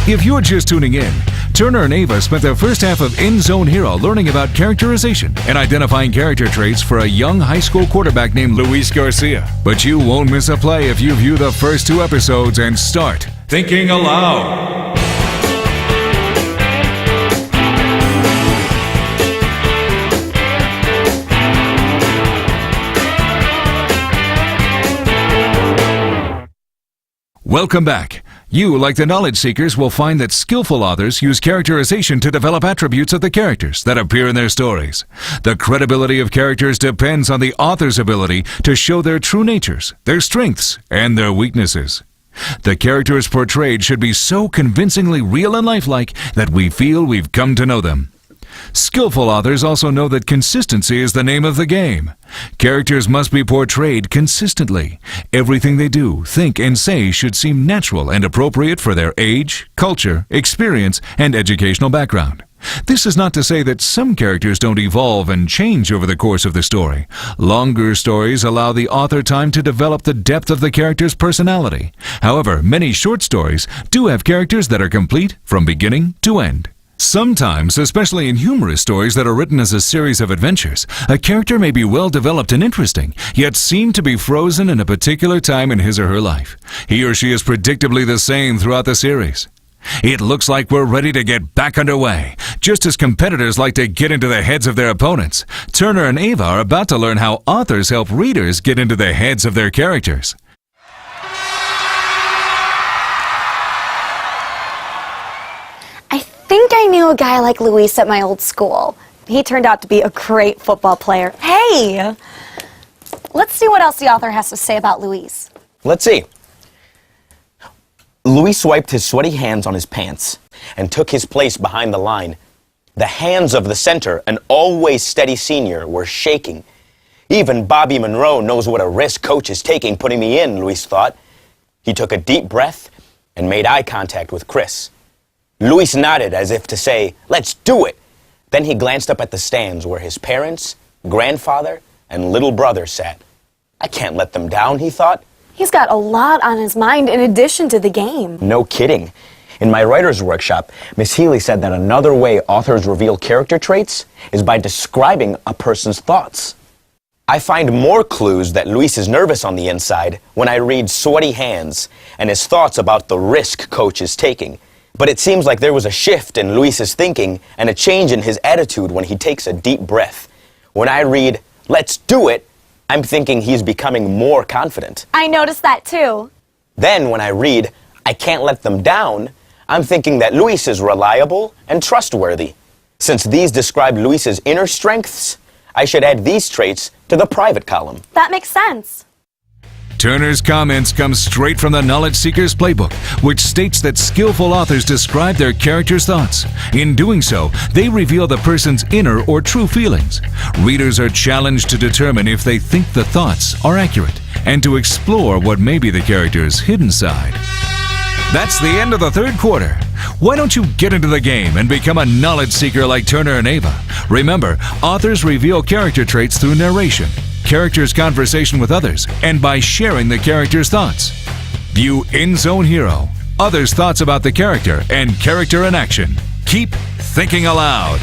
If you're just tuning in, Turner and Ava spent the first half of In Zone Hero learning about characterization and identifying character traits for a young high school quarterback named Luis Garcia. But you won't miss a play if you view the first 2 episodes and start thinking aloud. Welcome back. You, like the knowledge seekers, will find that skillful authors use characterization to develop attributes of the characters that appear in their stories. The credibility of characters depends on the author's ability to show their true natures, their strengths, and their weaknesses. The characters portrayed should be so convincingly real and lifelike that we feel we've come to know them. Skillful authors also know that consistency is the name of the game. Characters must be portrayed consistently. Everything they do, think, and say should seem natural and appropriate for their age, culture, experience, and educational background. This is not to say that some characters don't evolve and change over the course of the story. Longer stories allow the author time to develop the depth of the character's personality. However, many short stories do have characters that are complete from beginning to end. Sometimes, especially in humorous stories that are written as a series of adventures, a character may be well developed and interesting, yet seem to be frozen in a particular time in his or her life. He or she is predictably the same throughout the series. It looks like we're ready to get back underway. Just as competitors like to get into the heads of their opponents, Turner and Ava are about to learn how authors help readers get into the heads of their characters. I think I knew a guy like Luis at my old school. He turned out to be a great football player. Hey! Let's see what else the author has to say about Luis. Let's see. Luis wiped his sweaty hands on his pants and took his place behind the line. The hands of the center, an always steady senior, were shaking. Even Bobby Monroe knows what a risk coach is taking putting me in, Luis thought. He took a deep breath and made eye contact with Chris. Luis nodded as if to say, "Let's do it." Then he glanced up at the stands where his parents, grandfather, and little brother sat. I can't let them down, he thought. He's got a lot on his mind in addition to the game. No kidding. In my writer's workshop, Miss Healy said that another way authors reveal character traits is by describing a person's thoughts. I find more clues that Luis is nervous on the inside when I read Sweaty Hands and his thoughts about the risk coach is taking. But it seems like there was a shift in Luis's thinking and a change in his attitude when he takes a deep breath. When I read, "Let's do it," I'm thinking he's becoming more confident. I noticed that too. Then when I read, "I can't let them down," I'm thinking that Luis is reliable and trustworthy. Since these describe Luis's inner strengths, I should add these traits to the private column. That makes sense. Turner's comments come straight from the Knowledge Seeker's Playbook, which states that skillful authors describe their characters' thoughts. In doing so, they reveal the person's inner or true feelings. Readers are challenged to determine if they think the thoughts are accurate and to explore what may be the character's hidden side. That's the end of the third quarter. Why don't you get into the game and become a knowledge seeker like Turner and Ava? Remember, authors reveal character traits through narration, characters' conversation with others, and by sharing the character's thoughts. View In Zone Hero, others' thoughts about the character, and character in action. Keep thinking aloud.